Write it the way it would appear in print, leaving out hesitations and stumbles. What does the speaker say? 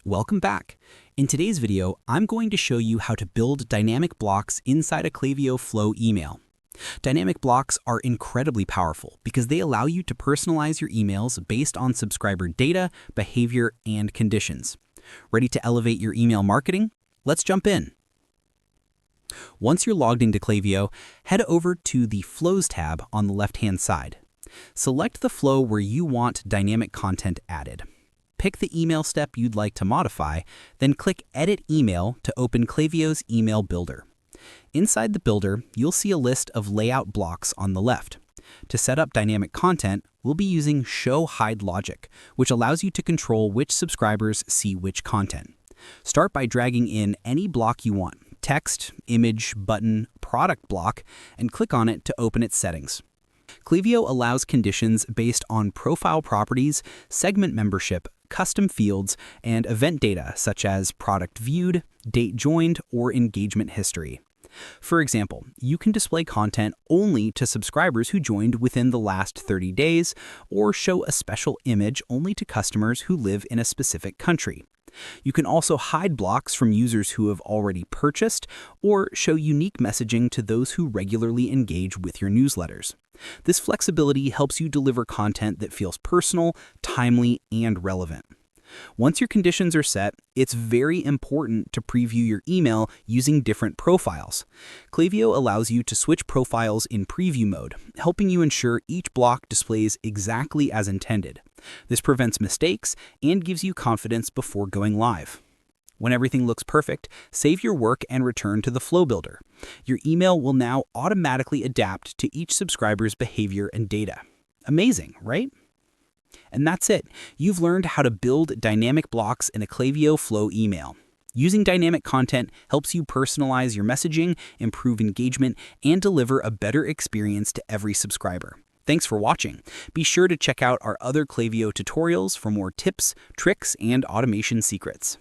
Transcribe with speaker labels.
Speaker 1: Welcome back. In today's video, I'm going to show you how to build dynamic blocks inside a Klaviyo Flow email. Dynamic blocks are incredibly powerful because they allow you to personalize your emails based on subscriber data, behavior, and conditions. Ready to elevate your email marketing? Let's jump in. Once you're logged into Klaviyo, head over to the Flows tab on the left-hand side. Select the flow where you want dynamic content added. Pick the email step you'd like to modify, then click Edit Email to open Klaviyo's Email Builder. Inside the builder, you'll see a list of layout blocks on the left. To set up dynamic content, we'll be using Show Hide logic, which allows you to control which subscribers see which content. Start by dragging in any block you want, text, image, button, product block, and click on it to open its settings. Klaviyo allows conditions based on profile properties, segment membership, custom fields, and event data such as product viewed, date joined, or engagement history. For example, you can display content only to subscribers who joined within the last 30 days, or show a special image only to customers who live in a specific country. You can also hide blocks from users who have already purchased, or show unique messaging to those who regularly engage with your newsletters. This flexibility helps you deliver content that feels personal, timely, and relevant. Once your conditions are set, it's very important to preview your email using different profiles. Klaviyo allows you to switch profiles in preview mode, helping you ensure each block displays exactly as intended. This prevents mistakes and gives you confidence before going live. When everything looks perfect, save your work and return to the Flow Builder. Your email will now automatically adapt to each subscriber's behavior and data. Amazing, right? And that's it. You've learned how to build dynamic blocks in a Klaviyo Flow email. Using dynamic content helps you personalize your messaging, improve engagement, and deliver a better experience to every subscriber. Thanks for watching. Be sure to check out our other Klaviyo tutorials for more tips, tricks, and automation secrets.